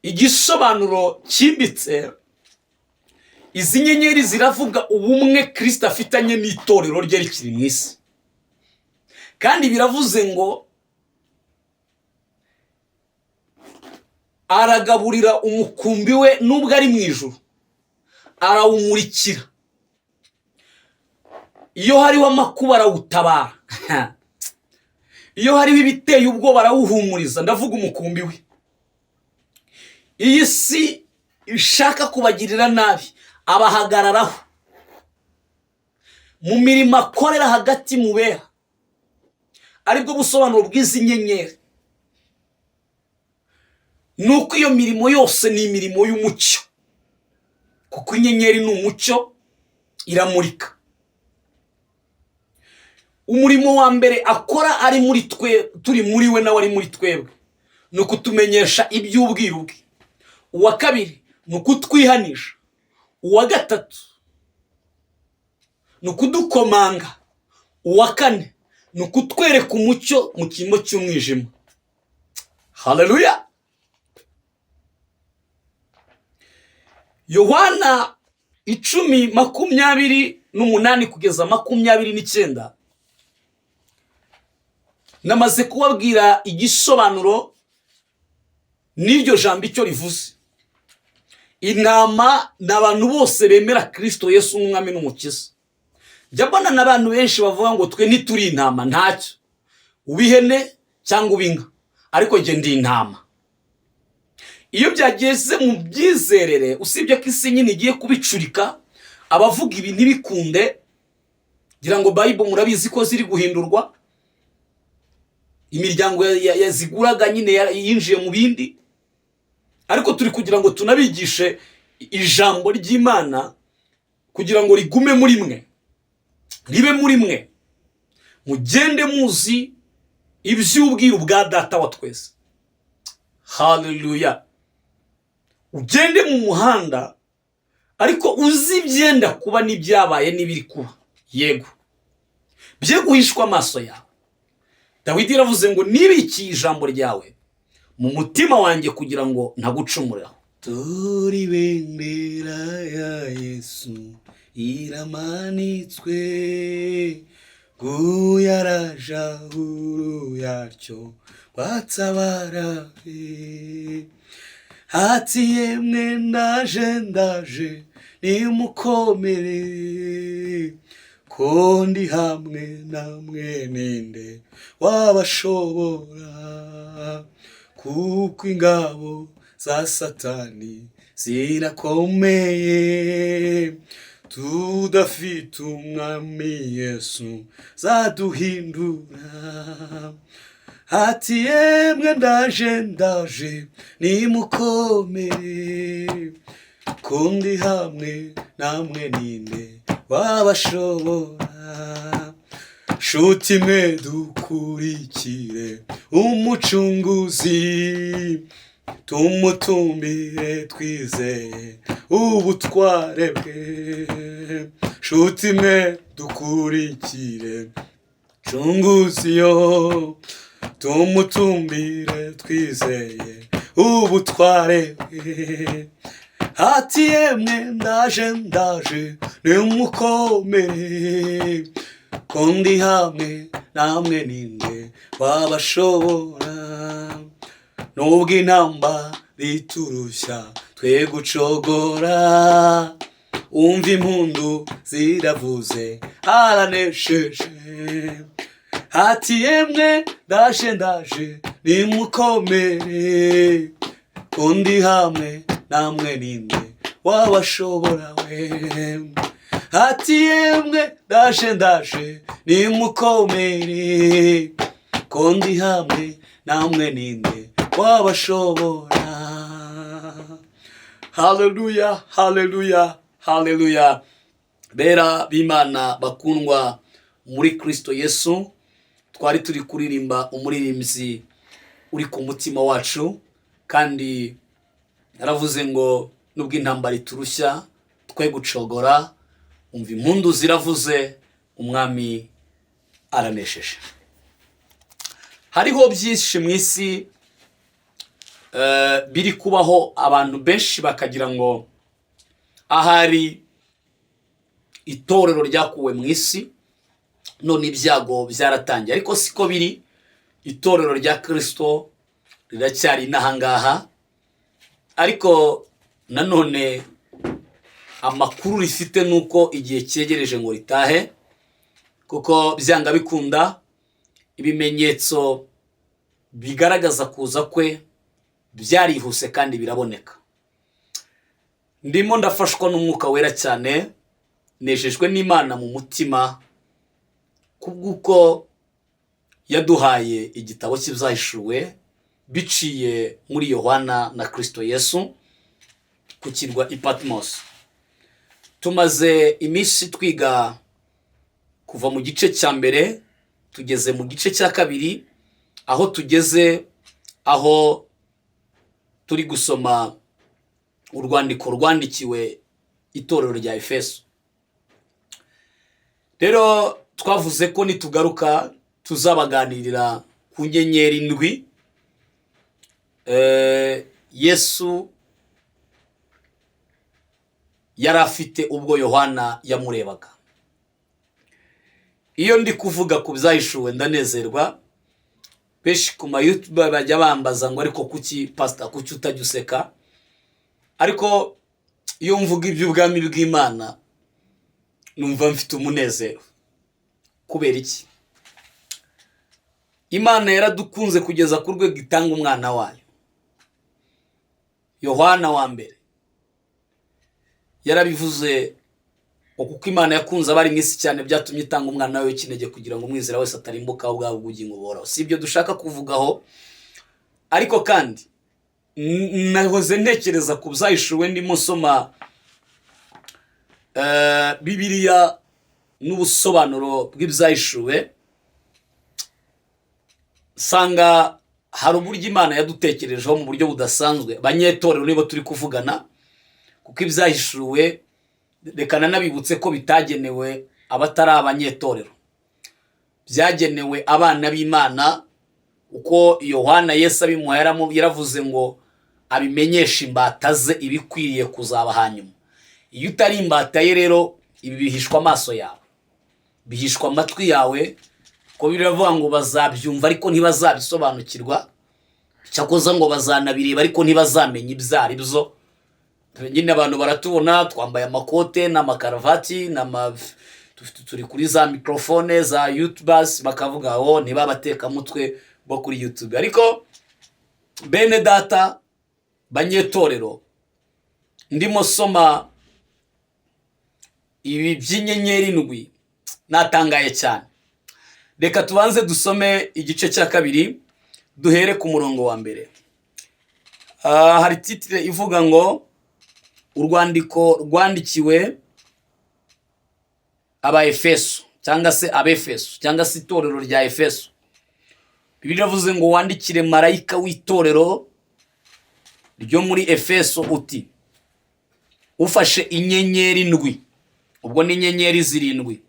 igisobanuro cyimbitse, izi nyenyeri ziravuga ubumwe Kristo afitanye n'itorero rye rikiri mu isi, kandi biravuze ngo aragaburira umukumbi we nubwo ari mu ijuru, arawumurikira. Iyo hariho amakuba arawutabara, iyo hariho ibiteye ubwoba arawuhumuriza. Ndavuga umukumbi we. Iyi si ishaka kubagirira nabi, abahagararaho mu mirimo akorera hagati mu bera. Aribwo busobanuro bw'izi nyenyeri, nuko iyo mirimo yose ni imirimo y'umucyo, kuko inyenyeri ni umucyo, iramurika. Umurimo wa mbere akora ari muri turi muri we nawe ari muri twebwe, ni ukutumenyesha iby'ubwiru bwe. Uwa kabiri ni ukutwihanisha. Uwa gatatu ni ukudukomanga. Uwa kane ni ukutwereka umucyo mu cyimbo cy'umwijima. Haleluya. Yohana 10:28 kugeza 29, namaze kubabwira igisobanuro n'iryo jambo icyo rivuze. Intama n'abantu bose bemera Kristo Yesu nk'umwami n'umukiza. Njya mbona n'abantu benshi bavuga ngo twe ntituri intama. Ntacyo, ubihene cyangwa ubinga, ariko nge ndi intama. Iyo byageze mu byizerere, usibye ko isi nyine igiye kubicurika, abavuga ibi ntibikunde, ngira ngo Bible murabizi ko ziri guhindurwa, imiryango yaziguraga nyine yinjiye mu bindi. Ariko turi kugira ngo tunabigishe ijambo ry'Imana kugira ngo rigume muri mwe, ribe muri mwe, mugende muzi iby'ubwiru bwa data wa twese. Haleluya. Ugende mu muhanda ariko uzi ibyenda kuba n'ibyabaye n'ibiri kuba. Yego, bye guhishwa amaso yawe. Dawidi yaravuze ngo nibikiye ijambo ryawe mu mutima wanjye kugira ngo ntagucumuraho. Turi bendera ya Yesu iramanitswe, guyaraja huru yacyo watabarahe. Ati yemwe ndaje nimukomere, ko ndi hamwe namwe ninde wabashobora. Kuko ingabo za Satani zirakomeye, tudafite umwami Yesu zaduhindura. Ati yemwe ndaje nimukomere, ko ndi hamwe namwe ninde wabashobora. Shuti mwe dukurikire umucunguzi, tumutumbire twizeye ubutware bwe. Shuti mwe dukurikire cunguzi yo, tumutumbire twizeye ubutware bwe. Ati yemwe ndaje nimukomere, ko ndi hamwe namwe ninde wabashobora. Nubwo intambara iturushya twe gucogora, umva impundu ziravuze aranesheje. Ati yemwe ndaje nimukomere, ko ndi hamwe namwe ninde wabashobora we. Ati yemwe ndaje nimukomere, ko ndi hamwe namwe ninde wabashobora. Haleluya, haleluya, haleluya. Bera b'Imana bakundwa muri Kristo Yesu, twari turi kuririmba umuririmbyi uri ku mutima wacu, kandi yaravuze ngo nubwo intambara iturushya twe gucogora, umva impundu ziravuze umwami aranesheje. Hariho byinshi mu isi biri kubaho abantu benshi bakagira ngo ahari itorero ryakuwe mu isi none ibyago byaratangiye, ariko siko biri. Itorero rya Kristo riracyari n'ahangaha, ariko nanone amakuru rifite nuko igihe cyegereje ngo ritahe, kuko byanga bikunda ibimenyetso bigaragaza kuza kwe byarihuse kandi biraboneka. Ndimo ndafashwa n'umwuka wera cyane, nejejwe n'Imana mu mutima kubw'uko yaduhaye igitabo cy'Ibyahishuwe biciye muri Yohana na Kristo Yesu ku kirwa Patmos. Tumaze iminsi twiga kuva mu gice cya mbere tugeze mu gice cya kabiri, aho tugeze aho turi gusoma urwandiko rwandikiwe itorero rya Efeso. Rero twavuze ko nitugaruka tuzabaganirira ku nyenyeri ndwi Yesu yari afite ubwo Yohana yamurebaga. Iyo ndi kuvuga ku Byahishuwe ndanezerwa. Benshi ku ma YouTube bajya bambaza ngo ariko kuki pastor kuki utajya useka, ariko iyo mvuga iby'ubwami bw'Imana numva mfite umunezero. Kubera iki? Imana yaradukunze kugeza ku rwego itanga umwana wayo. Yohana wa mbere yarabivuze kuko Imana yakunze abari mwisi cyane byatumye itanga umwana wayo w'ikinege kugira ngo umwizera wese atarimbuka ahubwo ahabwe ubugingo buhoraho. Si ibyo dushaka kuvugaho, ariko kandi nahoze ntekereza ku Byahishuwe ndimo nsoma Bibiliya n'ubusobanuro bw'Ibyahishuwe, sanga hari uburyo Imana yadutekerejeho mu buryo budasanzwe. Banyetorero nibo turi kuvugana, kuko Ibyahishuwe rekana nabibutse ko bitagenewe abatari abanyetorero, byagenewe abana b'Imana. Uko Yohana Yesu abimuha yaravuze ngo abimenyesha imbata ze ibikwiriye kuzaba hanyuma. Iyo utari imbata ye rero ibi bihishwa amaso yawe, bihishwa amatwi yawe, ko biravuga ngo bazabyumva ariko ntibazabisobanukirwa, cyakoza ngo bazanabireba ariko ntibazamenya ibyo ari byo. Nyine abantu baratubona twambaye amakote n'amakaravati turi kuri za mikrofone za YouTubers, bakavuga aho ntibabateka mutwe bo kuri YouTube. Ariko bene data banyetorero, ndimo soma ibi by'inyenyeri ndwi natangaye cyane. Reka tubanze dusome igice cya kabiri duhere ku murongo wa mbere. Hari titre ivuga ngo urwandiko rwandikiwe aba Efeso cyangwa se Abefeso cyangwa se itorero rya Efeso. Bibiliya yavuze ngo wandikire marayika w'itorero ryo muri Efeso uti ufashe inyenyeri ndwi, ubwo ni inyenyeri zirindwi,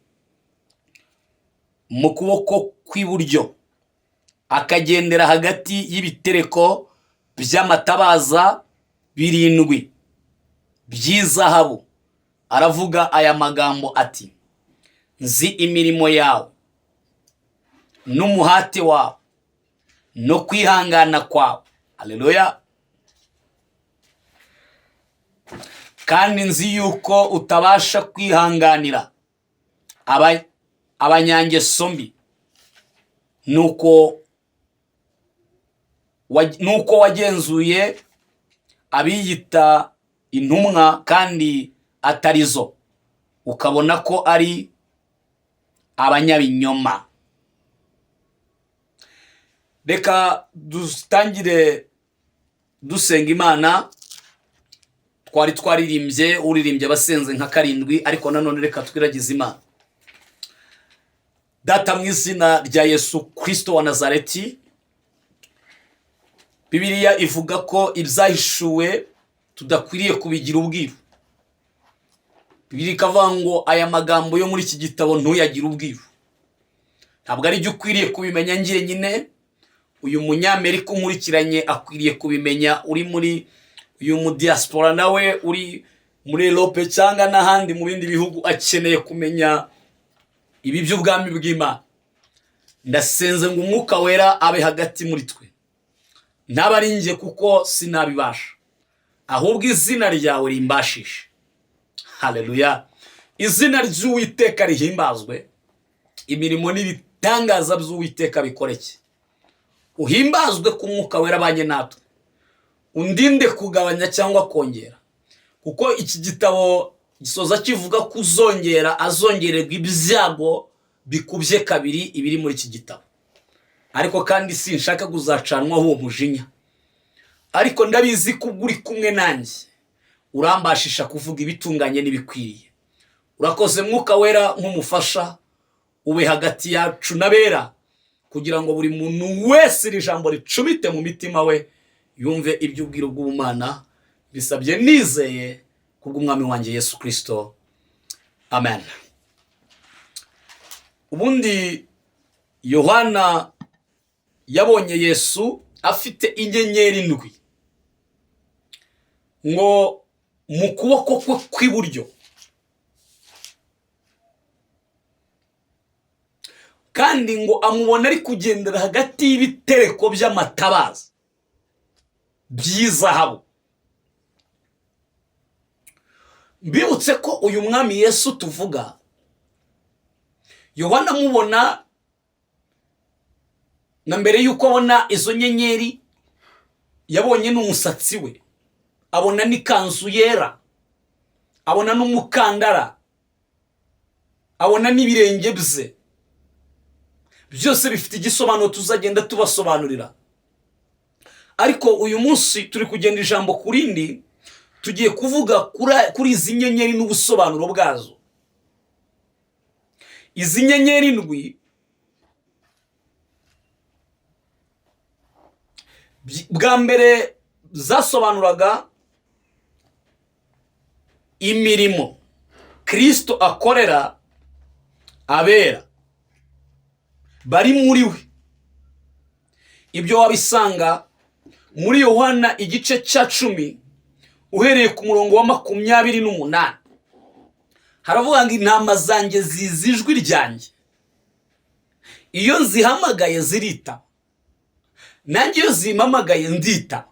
mu kuboko kw'iburyo akagendera hagati y'ibitereko by'amatabaza birindwi by'izahabu, aravuga aya magambo ati: nzi imirimo yawe n'umuhate wawe no kwihangana kwawe. Haleluya. Kandi nzi yuko utabasha kwihanganira abanyangeso mbi, nuko wagenzuye abiyita intumwa kandi atarizo, ukabona ko ari abanyabinyoma. Reka dutangire dusenga Imana. Twari twaririmbye uririmbye abasenze nka karindwi, ariko nanone reka twiragize Imana. Data mu izina rya Yesu Kristo wa Nazareti, Bibiliya ivuga ko Ibyahishuwe tudakwiriye kubigira ubwiru. Bibiliya ikavuga ngo aya magambo yo muri iki gitabo ntuyagire ubwiru. Ntabwo ari byo ukwiriye kubimenya njyenyine, uyu munyamerika unkurikiranye akwiriye kubimenya, uri muri uyu mu diaspora nawe uri muri Europe cyangwa n'ahandi mu bindi bihugu akeneye kumenya ibi by'ubwami bw'Imana. Ndasenze ngo umwuka wera abe hagati muri twe, ntabaringe kuko sinabibasha, ahubwo izina ryawe rimbashishe. Haleluya. Izina ry'Uwiteka rihimbazwe, imirimo n'ibitangaza by'Uwiteka bikoreke. Uhimbazwe ku mwuka wera abanye natwe, undinde kugabanya cyangwa kongera, kuko iki gitabo gisoza kivuga ko azongererwa ibyago bikubye kabiri ibiri muri iki gitabo. Ariko kandi sinshaka kuzacanwaho uwo mujinya, ariko ndabizi ko uri kumwe nanjye urambashisha kuvuga ibitunganye n'ibikwiriye. Urakoze mwuka wera nk'umufasha, ube hagati yacu n'abera, kugira ngo buri muntu wese iri jambo ricumite mu mitima we, yumve iby'ubwiro bw'Imana. Bisabye nizeye kubw'umwami wanjye Yesu Kristo, amen. Ubundi Yohana yabonye Yesu afite inyenyeri 7 ngo mu kuboko kwe kw'iburyo, kandi ngo amubona ari kugendera hagati y'ibitereko by'amatabaza by'izahabu. Mbibutse ko uyu mwami Yesu tuvuga, Yohana amubona na mbere yuko abona izo nyenyeri, yabonye n'umusatsi we, abona n'ikanzu yera, abona n'umukandara, abona n'ibirenge bye. Byose bifite igisobanuro tuzagenda tubasobanurira. Ariko uyu munsi turi kugenda ijambo kurindi, tugiye kuvuga kuri izi nyenyeri n'ubusobanuro bwazo. Izi nyenyeri 7 bwa mbere zasobanuraga imirimo Kristo akorera abera bari muri we. Ibyo wabisanga muri Yohana igice cya 10 uhereye ku murongo wa 28. Haravuga ngo intama zanjye zizijwi ryanjye, iyo nzihamagaye zirita, nanjye iyo zimpamagaye ndita.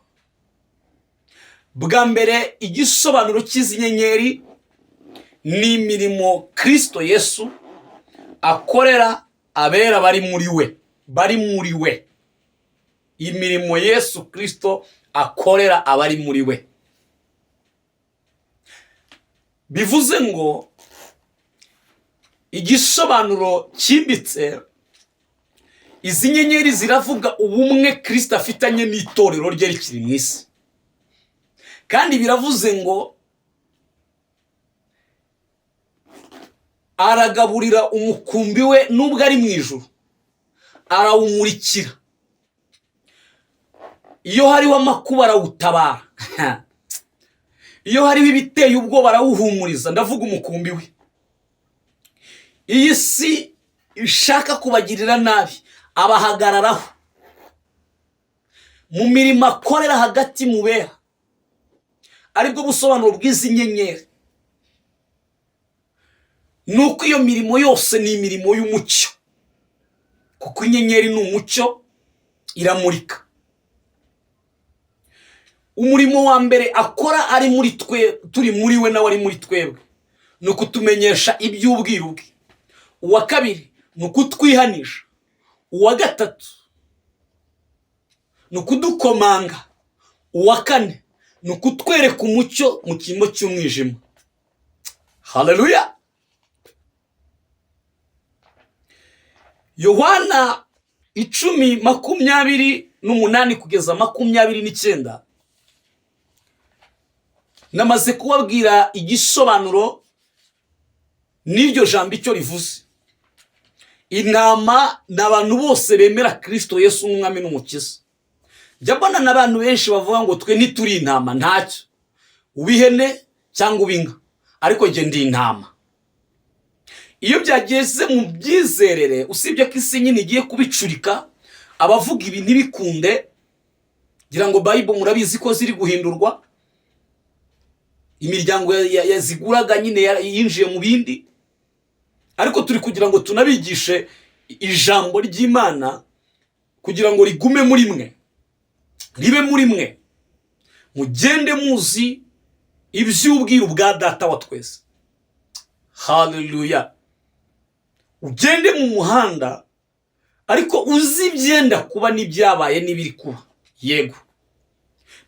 Bwa mbere igisobanuro cy'izi nyenyeri ni imirimo Kristo Yesu akorera abera bari muri we. Imirimo Yesu Kristo akorera abari muri we. Bivuze ngo igisobanuro cyimbitse, izi nyenyeri ziravuga ubumwe Kristo afitanye n'itorero rye rikiri mu isi. Kandi biravuze ngo aragaburira umukumbi we nubwo ari mu ijuru, arawumurikira. Iyo hariho amakuba arawutabara, iyo hariho ibiteye ubwoba arawuhumuriza. Ndavuga umukumbi we. Iyi si ishaka kubagirira nabi, abahagararaho. Mu mirimo akorera hagati mu bera, aribwo busobanuro bw'izi nyenyeri. Nuko iyo mirimo yose ni imirimo y'umucyo, kuko inyenyeri ni umucyo, iramurika. Umurimo wa mbere akora ari muri twe, turi muri we nawe ari muri twebwe, ni ukutumenyesha iby'ubwiru bwe. Uwa kabiri ni ukutwihanisha. Uwa gatatu ni ukudukomanga. Uwa kane ni ukutwereka umucyo mu cyimbo cy'umwijima. Haleluya. Yohana 10:28 kugeza 29 namaze kubabwira igisobanuro n'iryo jambo icyo rivuze. Intama n'abantu bose bemera Kristo Yesu nk'umwami n'umukiza. Jabana n'abantu benshi bavuga ngo twe nituri intama, ntacyo, ubihene cyangwa ubinga, ariko nge ndi intama. Iyo byageze mu byizerere, usibye ko isi nyine igiye kubicurika, abavuga ibi ntibikunde, ngira ngo Bible murabizi ko ziri guhindurwa, imiryango yaziguraga nyine yinjiye mu bindi, ariko turi kugira ngo tunabigishe ijambo ry'Imana kugira ngo rigume muri mwe, ribe muri mwe, mugende muzi iby'ubwiru bwa data wa twese. Haleluya. Ugende mu muhanda ariko uzi ibyenda kuba n'ibyabaye n'ibiri kuba. Yego,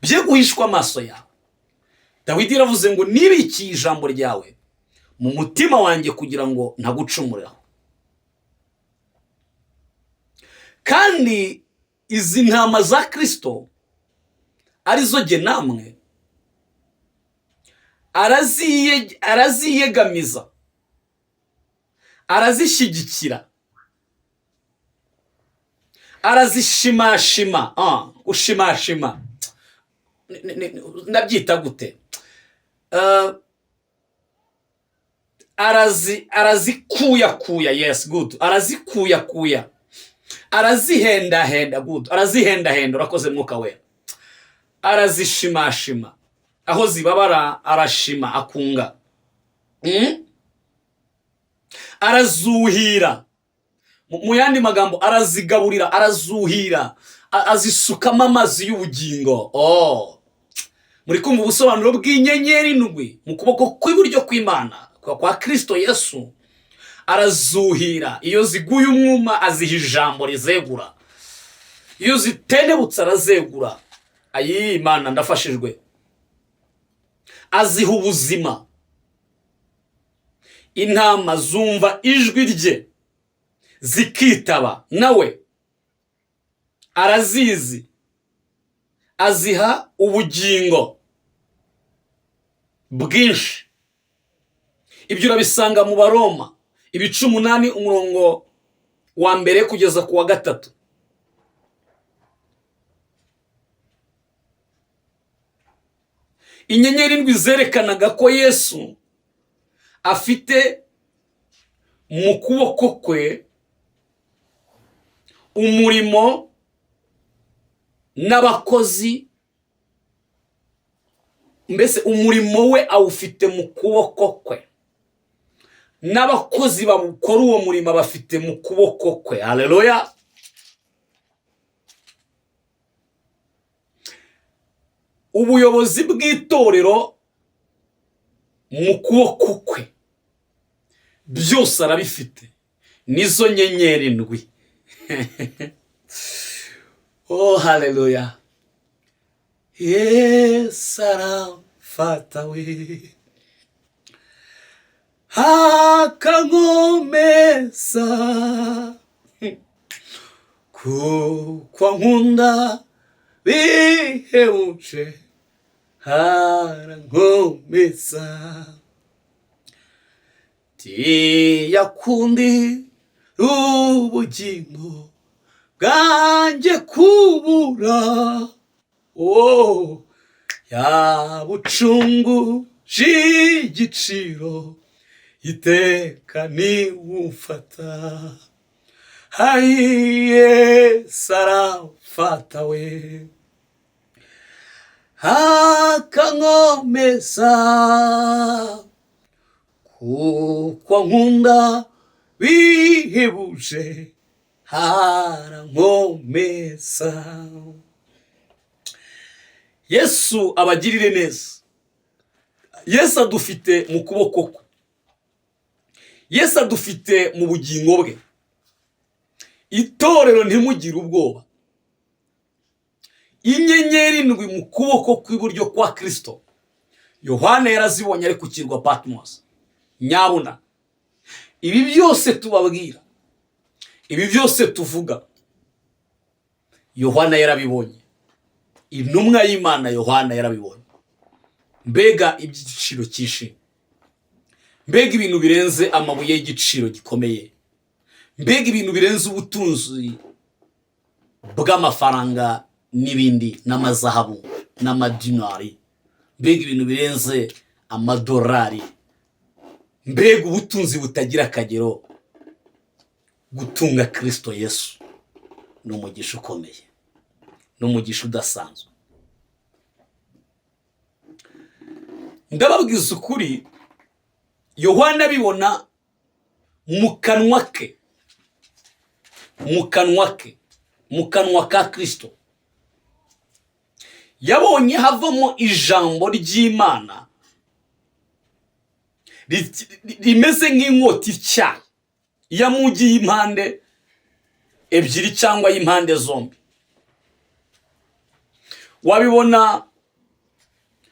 bye guhishwa amaso yawe. Dawidi yaravuze ngo nibikiye ijambo ryawe mu mutima wanjye kugira ngo ntagucumuraho. Kandi izi ntama za Kristo arizo jye namwe araziyegamiza, arazishyigikira, arazishimashima. Ushimashima nabyita gute? Arazikuyakuya. Yes, good. Arazikuyakuya, arazihendahenda. Good. Arazihendahenda. Urakoze Mwuka Wera. Arazishimashima, aho zibabara arashima akunga. Arazuhira, mu yandi magambo arazigaburira, arazuhira, azisukamo amazi y'ubugingo. Muri kumva ubusobanuro bw'inyenyeri ndwi mu kuboko kw'iburyo kw'Imana kwa Kristo Yesu. Arazuhira, iyo ziguye umwuma aziha ijambo rizegura, iyo zitenebutse arazegura. Ayi Imana ndafashijwe. Aziha ubuzima, intama zumva ijwi rye zikitaba, nawe arazizi, aziha ubugingo bwinshi. Ibyo urabisanga mu Baroma 8 umurongo wa mbere kugeza ku wa 3. Inyenyeri ndwi zerekanaga ko Yesu afite mu kuboko kwe umurimo n'abakozi, mbese umurimo we awufite mu kuboko kwe, n'abakozi babukora uwo murimo bafite mu kuboko kwe. Haleluya. Ubuyobozi bw'itorero mu kuboko kwe, byose arabifite, nizo nyenyeri ndwi. Haleluya. Yesu aramfata we, akankomeza, kuko ankunda bihebuje, arankomeza. Tiyakundi ubugingo bwanjye kubura, yabucunguje igiciro, iteka niwumfata. Yesu aramfata we, akankomeza, kuko ankunda bihebuje, arankomeza. Yesu abagirire neza. Yesu adufite mu kuboko kwe, Yesu adufite mu bugingo bwe. Itorero ntimugire ubwoba. Inyenyeri ndwi mu kuboko kw'iburyo kwa Kristo, Yohana yarazibonye ari ku kirwa Patmos. Nyabuna, ibi byose tubabwira, ibi byose tuvuga, Yohana yarabibonye. Intumwa y'Imana Yohana yarabibonye. Mbega iby'igiciro cyinshi, mbega ibintu birenze amabuye y'igiciro gikomeye, mbega ibintu birenze ubutunzi bw'amafaranga n'ibindi, n'amazahabu n'amadinari, mbega ibintu birenze amadolari, mbega ubutunzi butagira akagero, gutunga Kristo Yesu. ni umugisha ukomeye, ni umugisha udasanzwe. Ndababwiza ukuri, Yohana abibona mu kanwa ke, mu kanwa ka Kristo, yabonye havamo ijambo ry'Imana rimeze nk'inkota ityaye, yamugiye impande ebyiri cyangwa y'impande zombi. Wabibona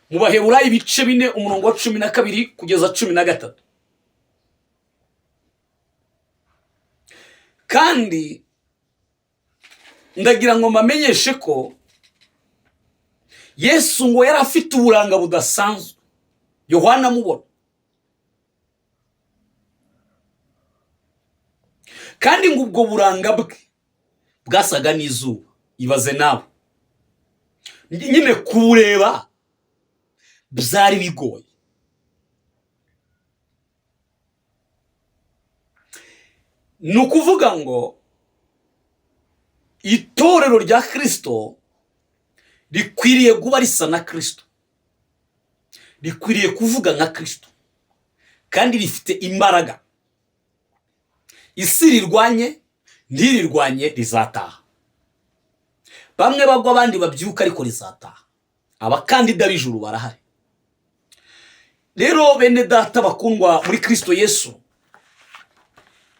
mu Baheburayo ibice 4 umurongo wa 12 kugeza 13. Kandi ndagira ngo mbamenyeshe ko Yesu ngo yari afite uburanga budasanzwe. Yohana amubona, kandi ngo ubwo buranga bwe bwasaga n'izuba. Ibaze nawe, nyine kureba byari bigoye. Ni ukuvuga ngo itorero rya Kristo rikwiriye kuba risa na Kristo, rikwiriye kuvuga nka Kristo, kandi rifite imbaraga. Isi rirwanye ntirirwanye rizataha. Bamwe bagwa abandi babyuka, ariko rizataha. Abakandida b'ijuru barahari. Rero bene data bakundwa muri Kristo Yesu,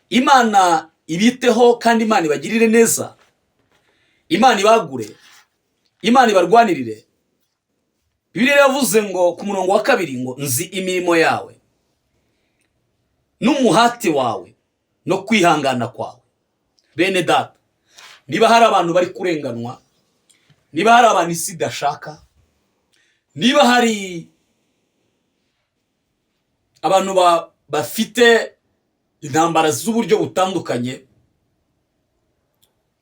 Imana ibiteho kandi Imana ibagirire neza, Imana ibagure, Imana ibarwanirire. Bibiliya yavuze ngo ku murongo wa 2 ngo nzi imirimo yawe n'umuhati wawe no kwihangana kwawe. Bene data, niba hari abantu bari kurenganwa, niba hari abantu isi idashaka, niba hari abantu bafite intambara z'uburyo butandukanye,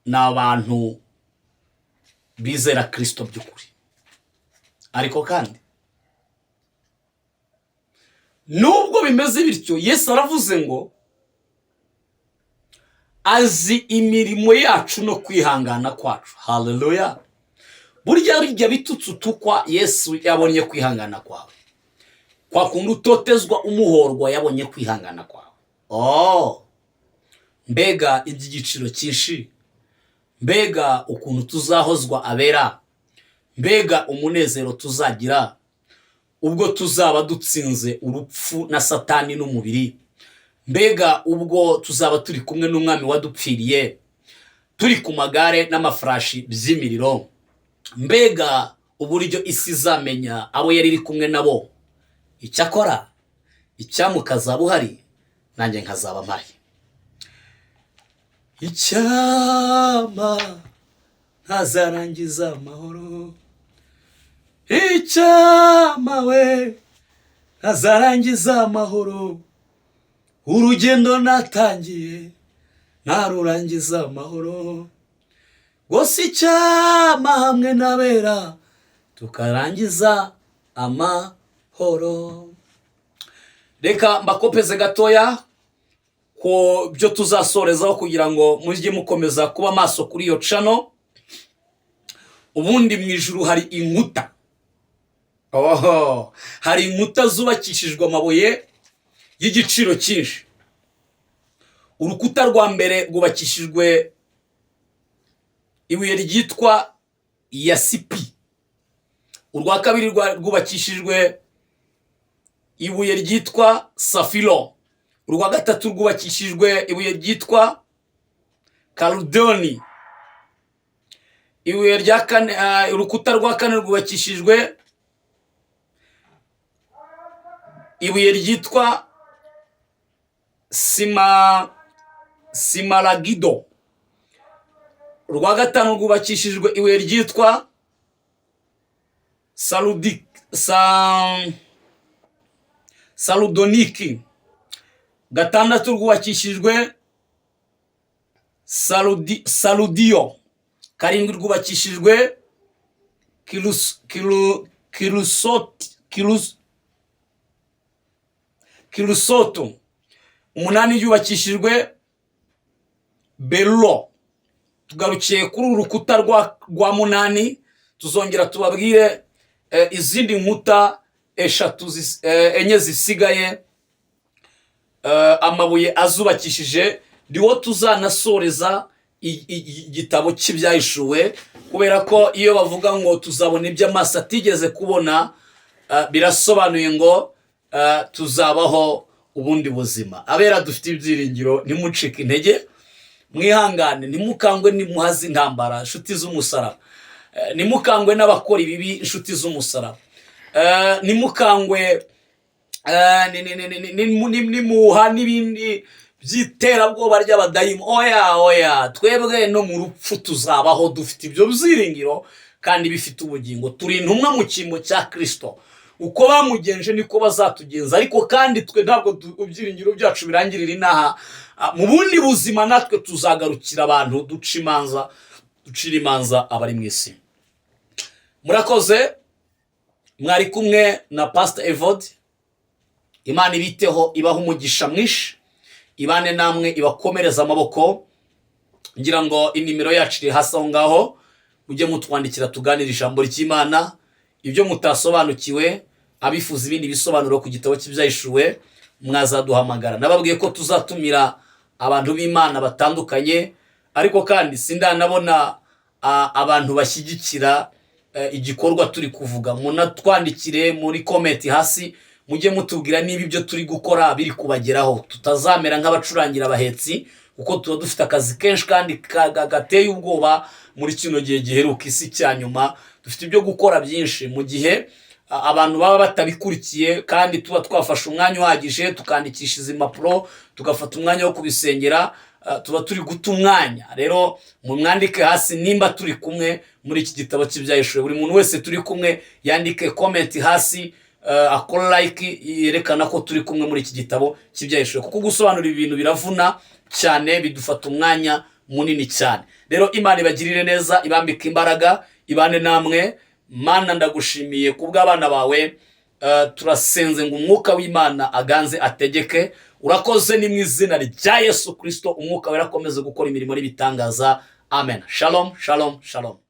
ni abantu bizera Kristo by'ukuri. Ariko kandi nubwo bimeze bityo, Yesu aravuze ngo azi imirimo yacu no kwihangana kwacu. Haleluya! Burya bijya bitutse utukwa, Yesu yabonye kwihangana kwawe. Kwa kundi utotezwa umuhorwa, yabonye kwihangana kwawe. Mbega iby'igiciro cyinshi, mbega ukuntu tuzahozwa abera, mbega umunezero tuzagira ubwo tuzaba dutsinze urupfu na Satani n'umubiri, mbega ubwo tuzaba turi kumwe n'umwami wadupfiriye, turi ku magare n'amafarashi by'imiriro, mbega uburyo isi izamenya abo yari iri kumwe nabo. Icyakora icyamukaza buhari, nanjye nkazaba mpari. Icyama ntazarangiza amahoro, icyama we ntazarangiza amahoro, urugendo natangiye ntarurangiza amahoro, gusa icyama hamwe n'abera tukarangiza amahoro. Reka mbakopeze gatoya ko byo tuzasorezaho kugira ngo mujye mukomeza kuba maso kuri iyo channel. Ubundi mu ijuru hari inkuta. Hari inkuta zubakishijwe amabuye y'igiciro cyinshi. Urukuta rwa mbere rwubakishijwe ibuye ryitwa yasipi. Urwa kabiri rwubakishijwe ibuye ryitwa safiro. Urwa gatatu rwubakishijwe ibuye ryitwa kaludoni. Ibuye rya kane, urukuta rwa kane rwubakishijwe ibuye ryitwa simaragido. Urwa gatanu rwubakishijwe ibuye ryitwa saludoniki. Gatandatu rwubakishijwe saludiyo. Karindwi rwubakishijwe kirusoto. Umunani ryubakishijwe berulo. tugarukiye kuri urukuta rwa munani, tuzongera tubabwire izindi nkuta enye zisigaye, amabuye azubakishije, niwo tuzanasoreza igitabo cy'ibyahishuwe, kubera ko iyo bavuga ngo tuzabona ibyo amaso atigeze kubona, birasobanuye ngo tuzabaho ubundi buzima. Abera dufite ibyiringiro, ntimucike intege, mwihangane, ntimukangwe nimuhaze intambara, inshuti z'umusaraba, ntimukangwe n'abakora ibibi, inshuti z'umusaraba, ntimukangwe nimuha n'ibindi by'iterabwoba ry'abadayimu. Oya, twebwe no mu rupfu tuzabaho dufite ibyo byiringiro kandi bifite ubugingo. Turi intumwa mu cyimbo cya Kristo, uko bamugenje niko bazatugenza, ariko kandi twe ntabwo ibyiringiro byacu birangirira inaha. Mu bundi buzima natwe tuzagarukira abantu, ducira imanza abari mu isi. Murakoze, mwari kumwe na Pastor Evode. Imana ibiteho, ibahe umugisha mwinshi, ibane namwe, ibakomereza amaboko. Ngira ngo inimero yacu iri hasi aho ngaho, mujye mutwandikira tuganira ijambo ry'Imana. Ibyo mutasobanukiwe, abifuza ibindi bisobanuro ku gitabo cy'ibyahishuwe, mwazaduhamagara. Nababwiye ko tuzatumira abantu b'Imana batandukanye, ariko kandi sindanabona abantu bashyigikira igikorwa turi kuvuga. Munatwandikire muri comment hasi, mujye mutubwira niba ibyo turi gukora biri kubageraho, tutazamera nk'abacurangira abahetsi, kuko tuba dufite akazi kenshi kandi gateye ubwoba muri kino gihe giheruka isi cya nyuma. Dufite ibyo gukora byinshi, mu gihe abantu baba batabikurikiye kandi tuba twafashe umwanya uhagije tukandikisha izi impapuro, tugafata umwanya wo kubisengera, tuba turi guta umwanya. Rero mwandike hasi nimba turi kumwe muri iki gitabo cy'ibyahishuwe. Buri muntu wese turi kumwe yandike comment hasi, akora like, yerekana ko turi kumwe muri iki gitabo cy'ibyahishuwe, kuko gusobanura ibintu biravuna cyane, bidufata umwanya munini cyane. Rero Imana ibagirire neza, ibambike imbaraga, ibane namwe. Mana, ndagushimiye kubw'abana bawe, turasenze ngo umwuka w'Imana aganze ategeke. Urakoze, ni mu izina rya Yesu Kristo, umwuka wera akomeze gukora imirimo n'ibitangaza. Amen. Shalom, shalom, shalom.